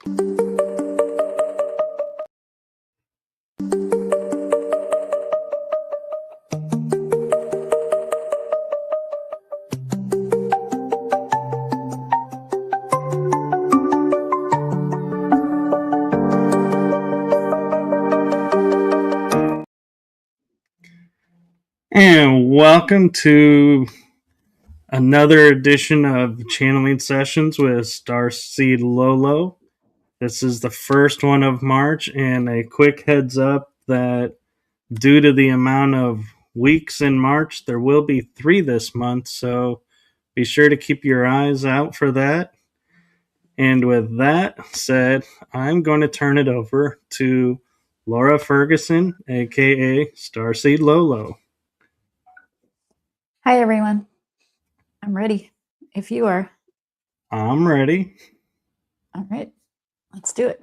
And welcome to another edition of Channeling Sessions with Starseed Lø Lø. This is the first one of March, and a quick heads up that due to the amount of weeks in March, there will be 3 this month, so be sure to keep your eyes out for that. And with that said, I'm going to turn it over to Laura Ferguson, aka Starseed Lø Lø. Hi, everyone. I'm ready, if you are. I'm ready. All right, let's do it.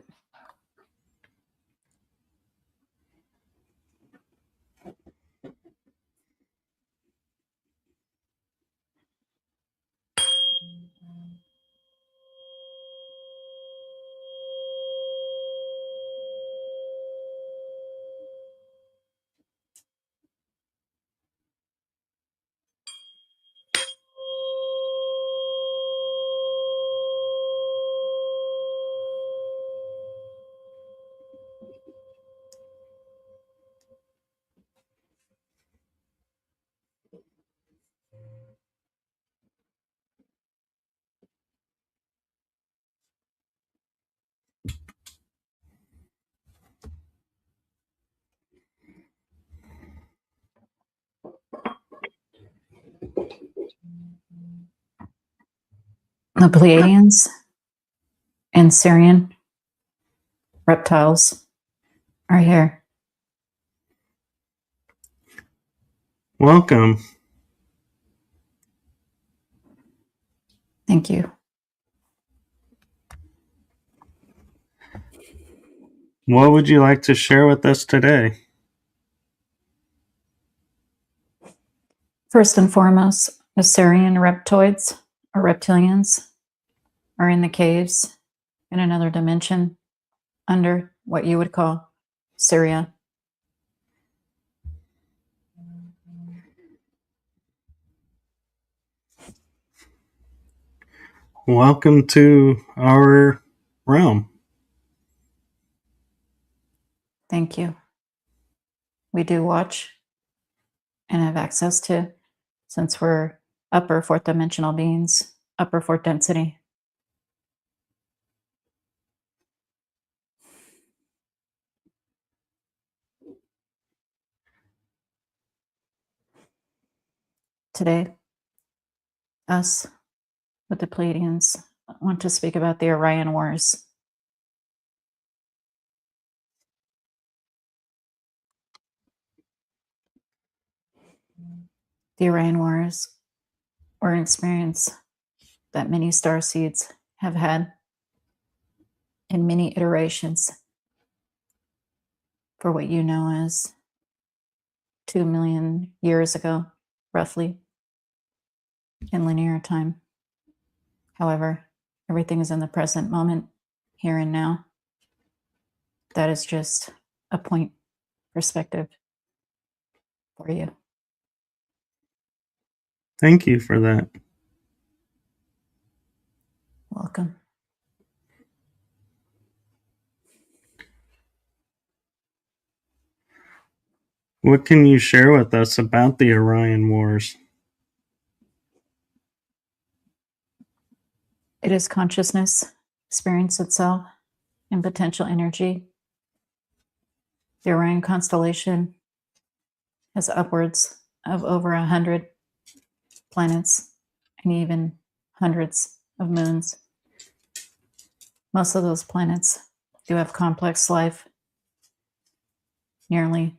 The Pleiadians and Sirian reptiles are here. Welcome. Thank you. What would you like to share with us today? First and foremost, the Sirian reptoids or reptilians are in the caves in another dimension under what you would call Syria. Welcome to our realm. Thank you. We do watch and have access to, since we're upper 4th dimensional beings, upper 4th density. Today, us with the Pleiadians want to speak about the Orion Wars. The Orion Wars were an experience that many starseeds have had in many iterations for what you know as 2 million years ago, roughly, in linear time. However, everything is in the present moment, here and now. That is just a point perspective for you. Thank you for that. Welcome. What can you share with us about the Orion Wars? It is consciousness, experience itself, and potential energy. The Orion constellation has upwards of over 100 planets and even hundreds of moons. Most of those planets do have complex life, nearly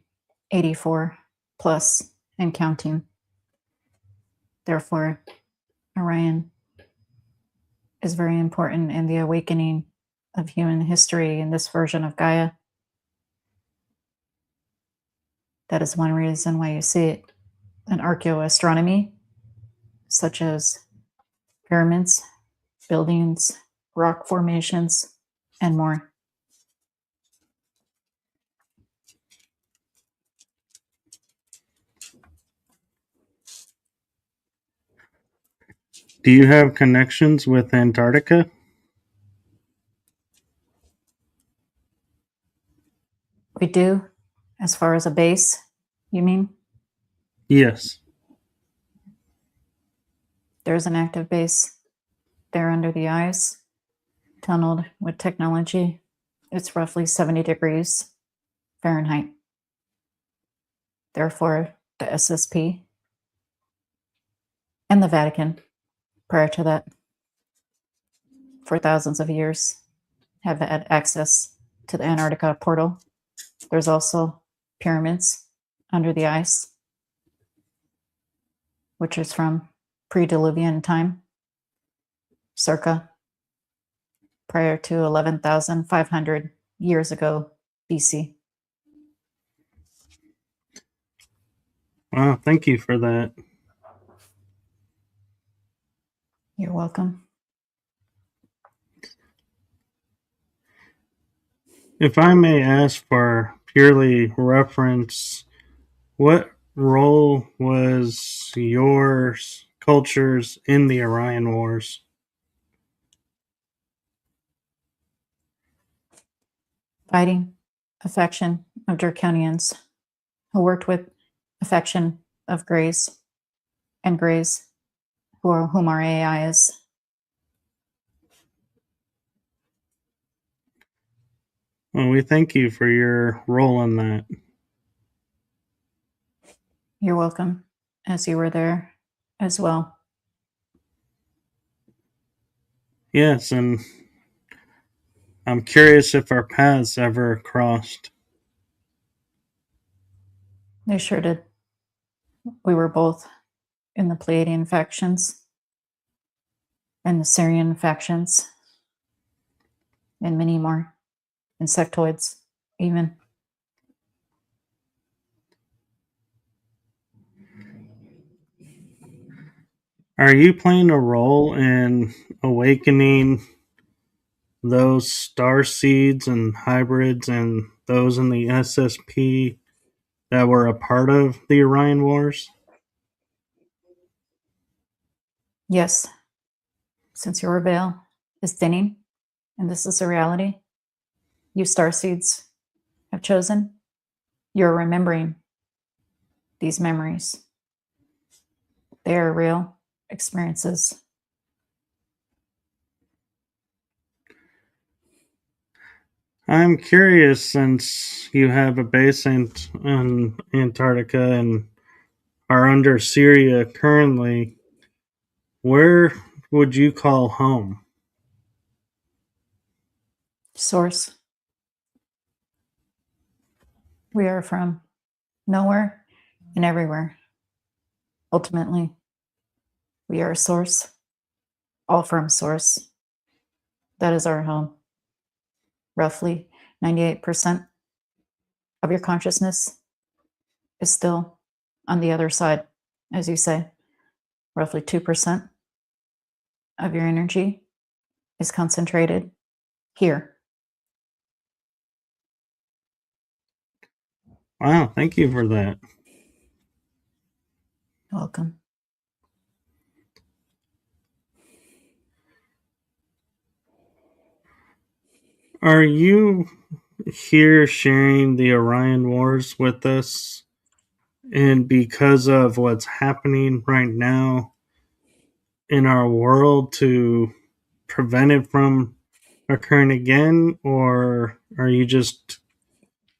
84 plus and counting. Therefore, Orion is very important in the awakening of human history in this version of Gaia. That is one reason why you see it in archaeoastronomy, such as pyramids, buildings, rock formations, and more. Do you have connections with Antarctica? We do, as far as a base, you mean? Yes. There's an active base there under the ice, tunneled with technology. It's roughly 70 degrees Fahrenheit. Therefore, the SSP and the Vatican, prior to that, for thousands of years, have had access to the Antarctica portal. There's also pyramids under the ice, which is from pre-Diluvian time, circa prior to 11,500 years ago BC. Wow, thank you for that. You're welcome. If I may ask for purely reference, what role was your cultures in the Orion Wars? Fighting affection of Draconians who worked with affection of Greys and Greys whom are AIs. Well, we thank you for your role in that. You're welcome, as you were there as well. Yes, and I'm curious if our paths ever crossed. They sure did. We were both in the Pleiadian factions and the Syrian factions and many more insectoids even. Are you playing a role in awakening those star seeds and hybrids and those in the SSP that were a part of the Orion Wars? Yes, since your veil is thinning and this is a reality you starseeds have chosen, you're remembering these memories. They are real experiences. I'm curious, since you have a base in Antarctica and are under Syria currently, where would you call home? Source. We are from nowhere and everywhere. Ultimately, we are source, all from source. That is our home. Roughly 98% of your consciousness is still on the other side, as you say. Roughly 2% of your energy is concentrated here. Wow, thank you for that. Welcome. Are you here sharing the Orion Wars with us? And because of what's happening right now in our world, to prevent it from occurring again? Or are you just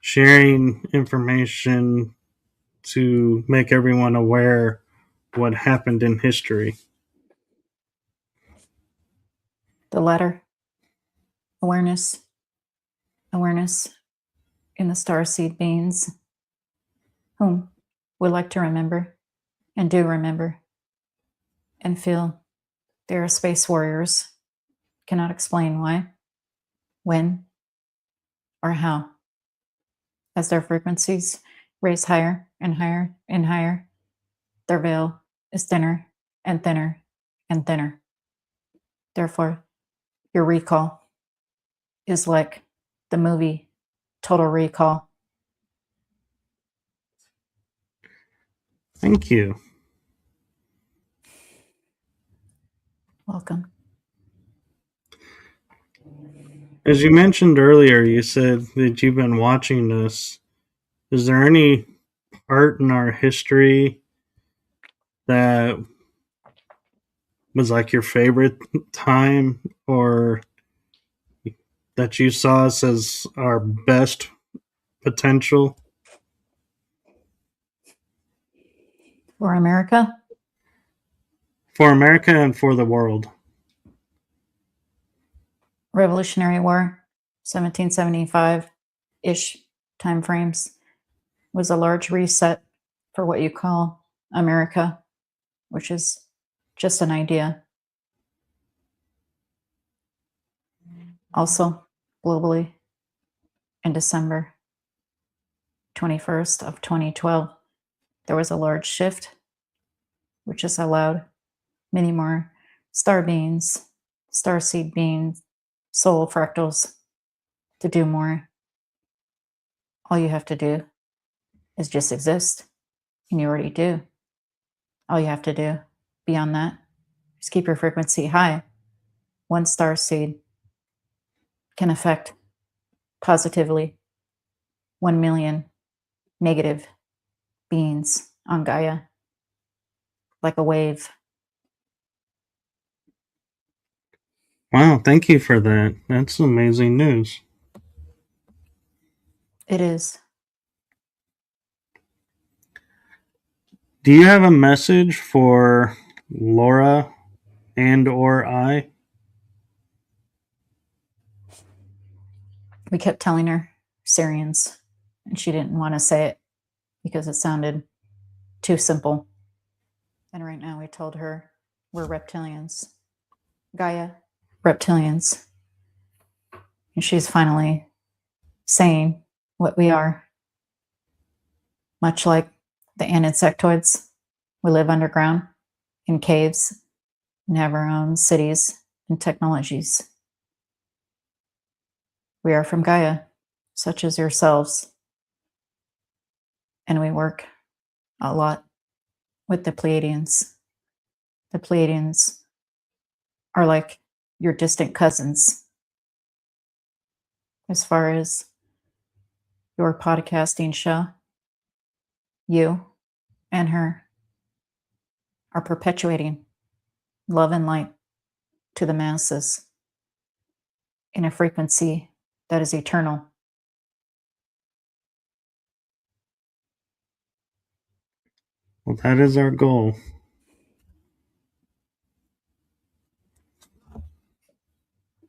sharing information to make everyone aware what happened in history? The latter. Awareness. Awareness in the starseed beings whom we like to remember and do remember and feel they are space warriors. Cannot explain why, when, or how. As their frequencies raise higher and higher and higher, their veil is thinner and thinner and thinner. Therefore, your recall is like the movie Total Recall. Thank you. Welcome. As you mentioned earlier, you said that you've been watching this. Is there any part in our history that was like your favorite time, or that you saw us as our best potential? For America? For America and for the world. Revolutionary War, 1775-ish timeframes, was a large reset for what you call America, which is just an idea. Also, globally, in December 21st of 2012, there was a large shift, which has allowed many more star beings, starseed beings, soul fractals to do more. All you have to do is just exist, and you already do. All you have to do beyond that is keep your frequency high. One star seed can affect positively 1 million negative beings on Gaia, like a wave. Wow, thank you for that. That's amazing news. It is. Do you have a message for Laura and or I? We kept telling her Syrians, and she didn't want to say it because it sounded too simple. And right now we told her we're reptilians. Gaia, reptilians. And she's finally saying what we are. Much like the insectoids, we live underground in caves and have our own cities and technologies. We are from Gaia, such as yourselves. And we work a lot with the Pleiadians. The Pleiadians are like your distant cousins as far as your podcasting show. You and her are perpetuating love and light to the masses in a frequency that is eternal. Well, that is our goal.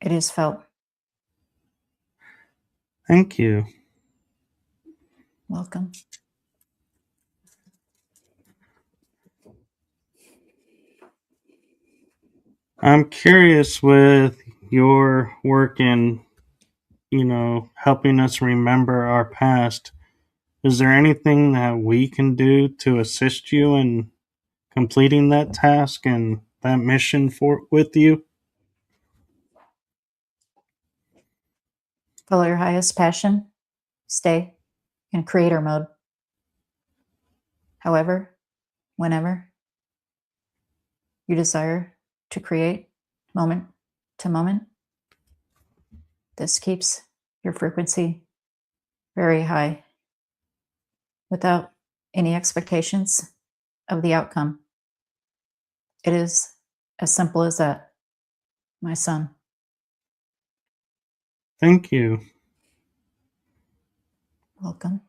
It is felt. Thank you. Welcome. I'm curious with your work in, helping us remember our past. Is there anything that we can do to assist you in completing that task and that mission with you? Follow your highest passion. Stay in creator mode. However, whenever you desire to create moment to moment, this keeps your frequency very high without any expectations of the outcome. It is as simple as that, my son. Thank you. Welcome.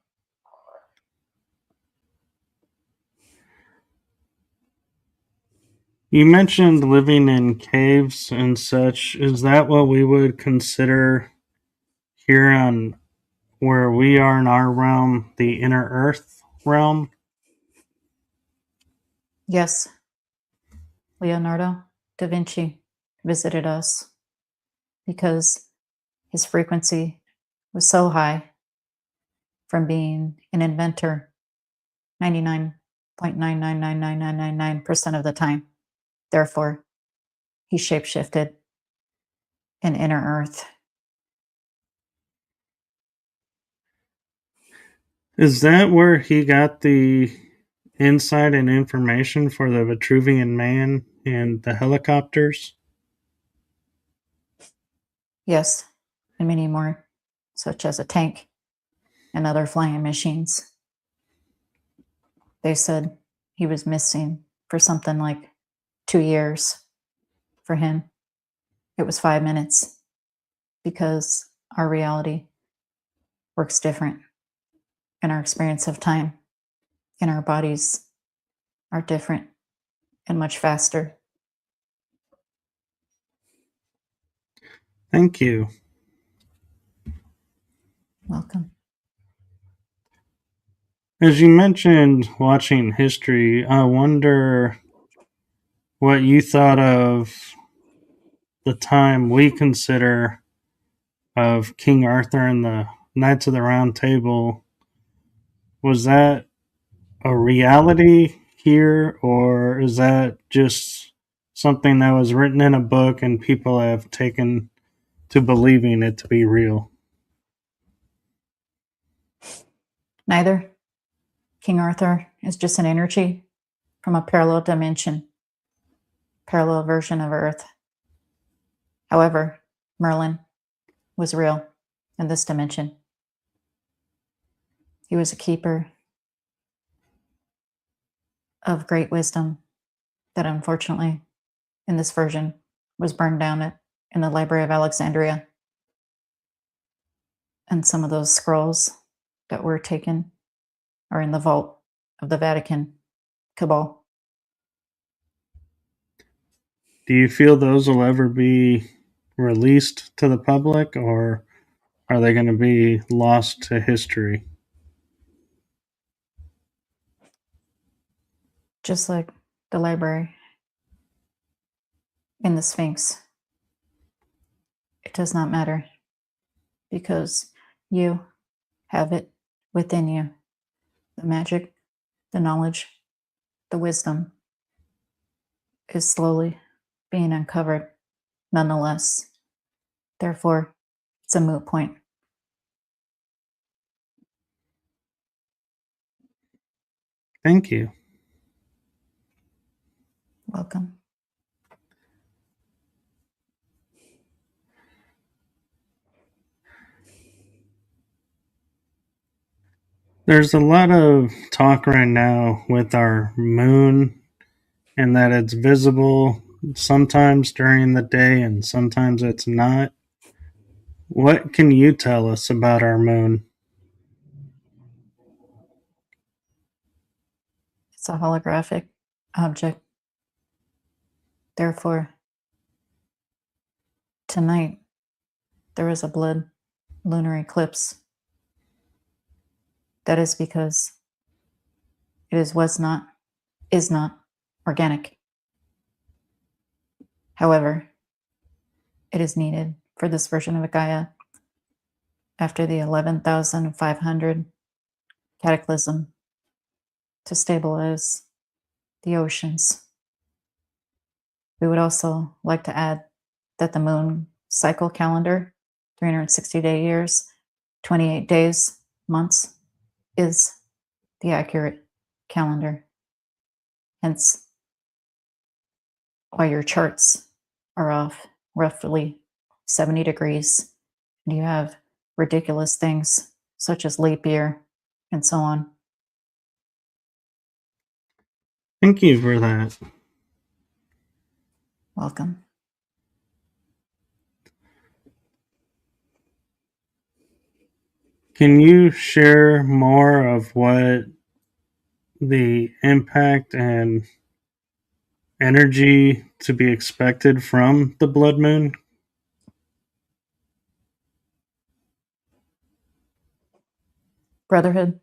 You mentioned living in caves and such. Is that what we would consider here on where we are in our realm, the inner earth realm? Yes, Leonardo da Vinci visited us because his frequency was so high from being an inventor 99.9999999% of the time. Therefore, he shapeshifted in inner earth Is that where he got the insight and information for the Vitruvian Man and the helicopters? Yes, and many more, such as a tank and other flying machines. They said he was missing for something like 2 years. For him, it was 5 minutes because our reality works different and our experience of time and our bodies are different and much faster. Thank you. Welcome. As you mentioned watching history, I wonder what you thought of the time we consider of King Arthur and the Knights of the Round Table. Was that a reality here, or is that just something that was written in a book and people have taken to believing it to be real? Neither. King Arthur is just an energy from a parallel dimension, parallel version of Earth. However, Merlin was real in this dimension. He was a keeper of great wisdom that unfortunately, in this version, was burned down in the Library of Alexandria. And some of those scrolls that were taken are in the vault of the Vatican cabal. Do you feel those will ever be released to the public, or are they going to be lost to history? Just like the library in the Sphinx, it does not matter because you have it within you. The magic, the knowledge, the wisdom is slowly being uncovered nonetheless. Therefore, it's a moot point. Thank you. Welcome. There's a lot of talk right now with our moon and that it's visible sometimes during the day and sometimes it's not. What can you tell us about our moon? It's a holographic object. Therefore, tonight there is a blood lunar eclipse. That is because it is not organic. However, it is needed for this version of Gaia after the 11,500 cataclysm to stabilize the oceans. We would also like to add that the moon cycle calendar, 360-day years, 28 days, months, is the accurate calendar. Hence, why your charts are off roughly 70 degrees. And you have ridiculous things such as leap year and so on. Thank you for that. Welcome. Can you share more of what the impact and energy to be expected from the blood moon? Brotherhood,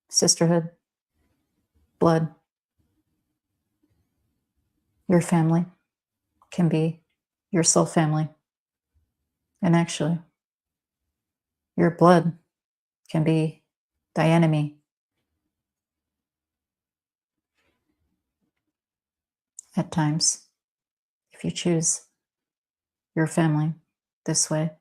sisterhood, blood. Your family can be your soul family. And actually, your blood can be thy enemy. At times, if you choose your family this way.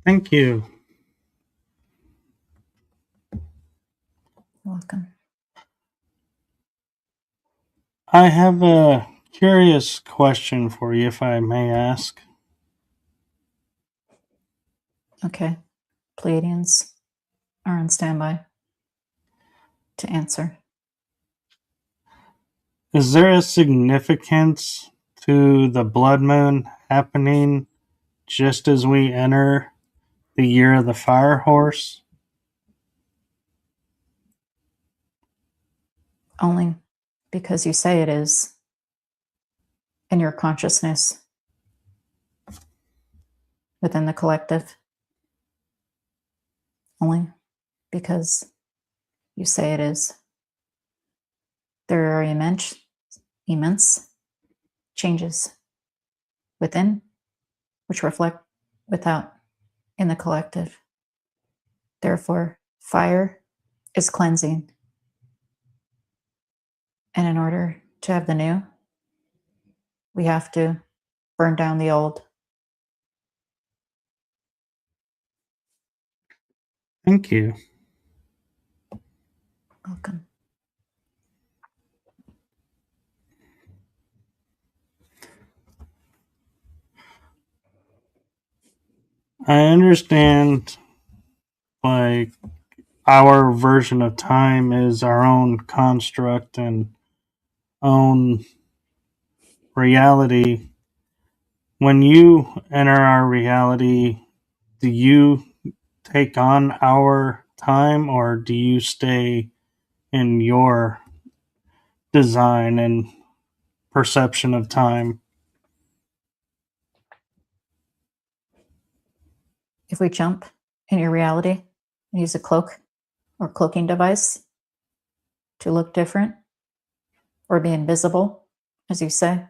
Thank you. You're welcome. I have a curious question for you, if I may ask. Okay. Pleiadians are on standby to answer. Is there a significance to the blood moon happening just as we enter the year of the fire horse? Only because you say it is in your consciousness within the collective. Only because you say it is. There are immense changes within, which reflect without in the collective. Therefore, fire is cleansing. And in order to have the new, we have to burn down the old. Thank you. Welcome. I understand, like, our version of time is our own construct and own reality. When you enter our reality, do you take on our time, or do you stay in your design and perception of time? If we jump in your reality and use a cloak or cloaking device to look different or be invisible, as you say,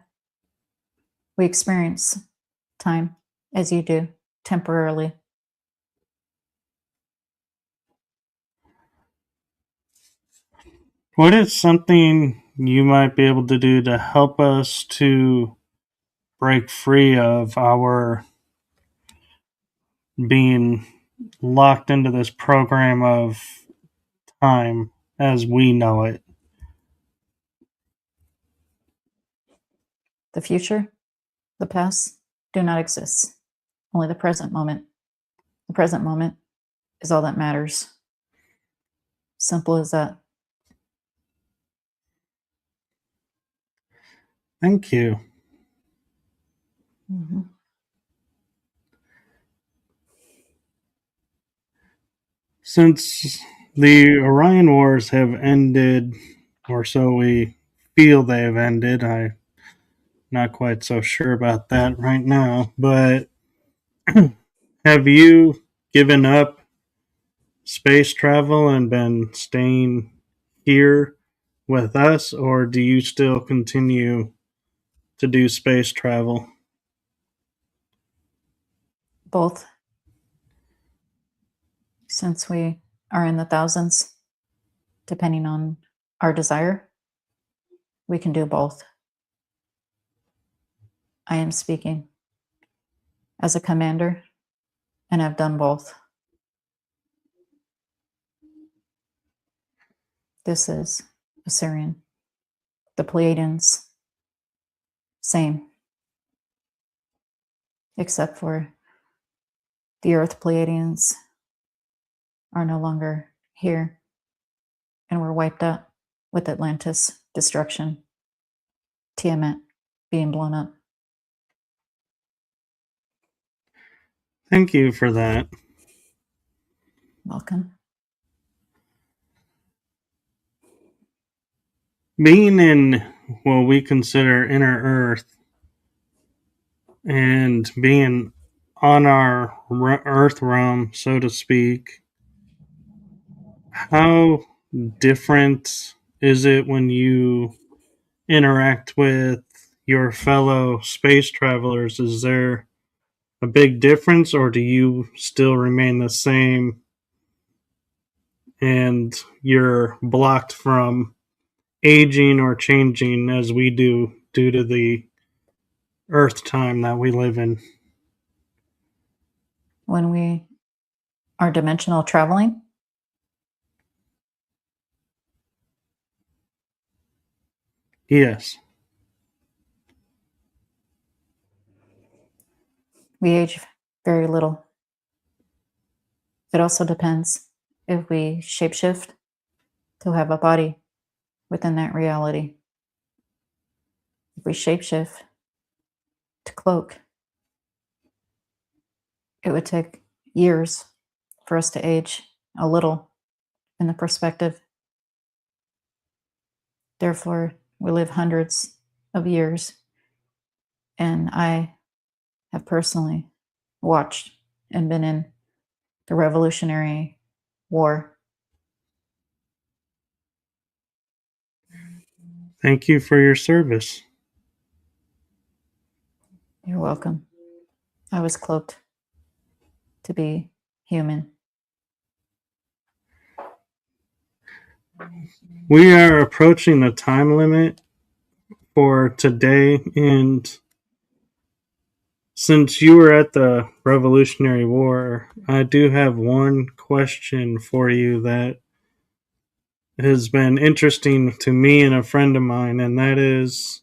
we experience time as you do temporarily. What is something you might be able to do to help us to break free of our being locked into this program of time as we know it? The future, the past do not exist. Only the present moment. The present moment is all that matters. Simple as that. Thank you. Mm-hmm. Since the Orion Wars have ended, or so we feel they have ended, I'm not quite so sure about that right now, but have you given up space travel and been staying here with us, or do you still continue to do space travel? Both. Since we are in the thousands, depending on our desire, we can do both. I am speaking as a commander, and I've done both. This is Assyrian. The Pleiadians, same. Except for the Earth Pleiadians are no longer here and were wiped out with Atlantis destruction, Tiamat being blown up. Thank you for that. Welcome. Being in what we consider inner Earth and being on our Earth realm, so to speak, how different is it when you interact with your fellow space travelers? Is there a big difference, or do you still remain the same and you're blocked from aging or changing as we do due to the Earth time that we live in? when we are dimensional traveling. Yes. We age very little. It also depends if we shapeshift to have a body within that reality. If we shapeshift to cloak, it would take years for us to age a little in the perspective. Therefore, we live hundreds of years. And I have personally watched and been in the Revolutionary War. Thank you for your service. You're welcome. I was cloaked to be human. We are approaching the time limit for today, and since you were at the Revolutionary War, I do have one question for you that has been interesting to me and a friend of mine, and that is,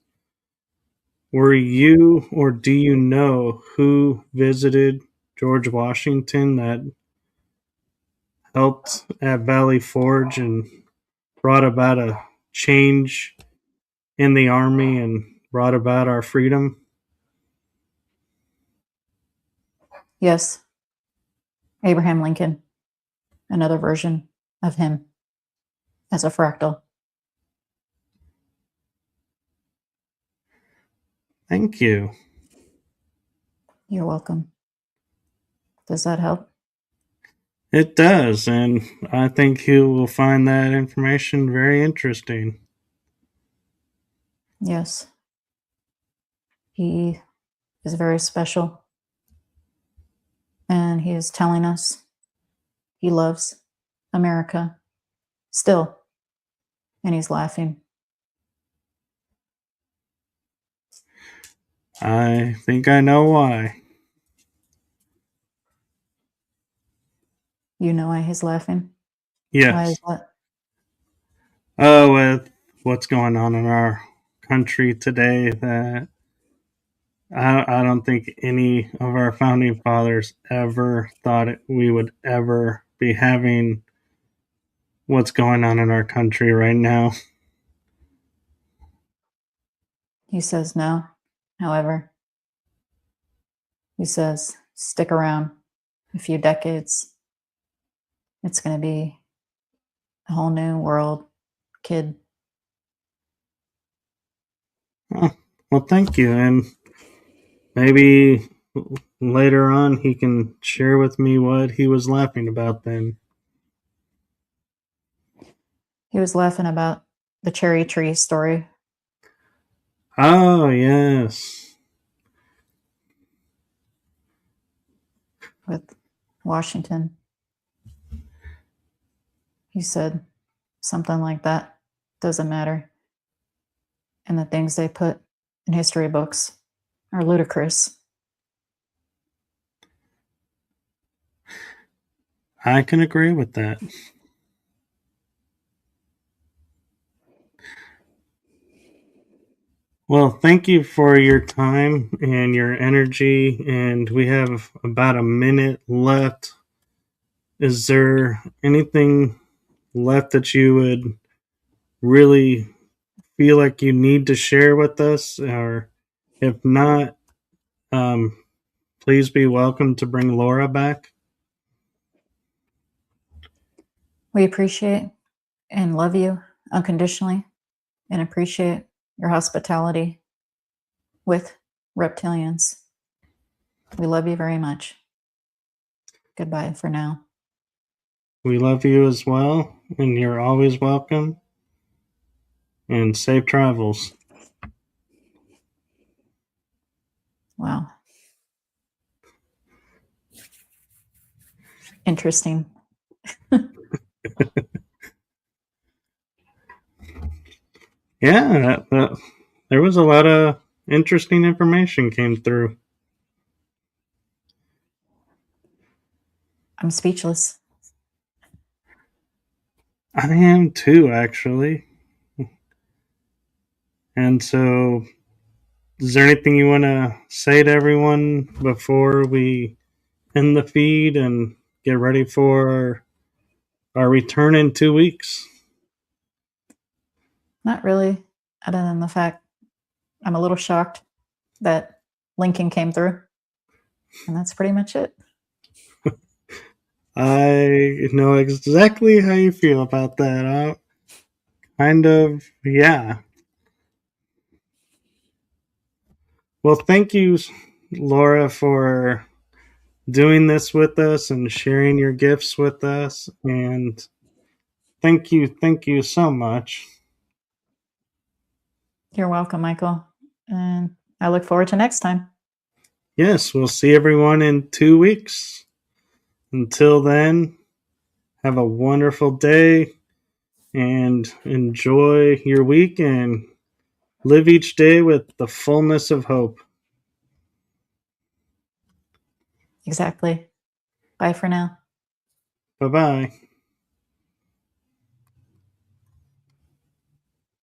were you or do you know who visited George Washington that helped at Valley Forge and brought about a change in the army and brought about our freedom? Yes, Abraham Lincoln, another version of him as a fractal. Thank you. You're welcome. Does that help? It does, and I think you will find that information very interesting. Yes. He is very special. And he is telling us he loves America still. And he's laughing. I think I know why. You know why he's laughing? Yes. Why is that? Oh, with what's going on in our country today, that I don't think any of our founding fathers ever thought we would ever be having what's going on in our country right now. He says no. However, he says stick around a few decades. It's going to be a whole new world, kid. Oh, well, thank you. And maybe later on he can share with me what he was laughing about then. He was laughing about the cherry tree story. Oh, yes. With Washington. He said something like that. Doesn't matter. And the things they put in history books are ludicrous. I can agree with that. Well, thank you for your time and your energy, and we have about a minute left. Is there anything left that you would really feel like you need to share with us? Or if not, please be welcome to bring Laura back. We appreciate and love you unconditionally and appreciate your hospitality with reptilians. We love you very much. Goodbye for now. We love you as well, and you're always welcome. And safe travels. Wow. Interesting. Yeah, there was a lot of interesting information came through. I'm speechless. I am too, actually. And so, is there anything you want to say to everyone before we end the feed and get ready for our return in 2 weeks? Not really, other than the fact I'm a little shocked that Lincoln came through. And that's pretty much it. I know exactly how you feel about that. Kind of, yeah. Well, thank you, Laura, for doing this with us and sharing your gifts with us. And thank you so much. You're welcome, Michael. And I look forward to next time. Yes, we'll see everyone in 2 weeks. Until then, have a wonderful day and enjoy your week and live each day with the fullness of hope. Exactly. Bye for now. Bye-bye.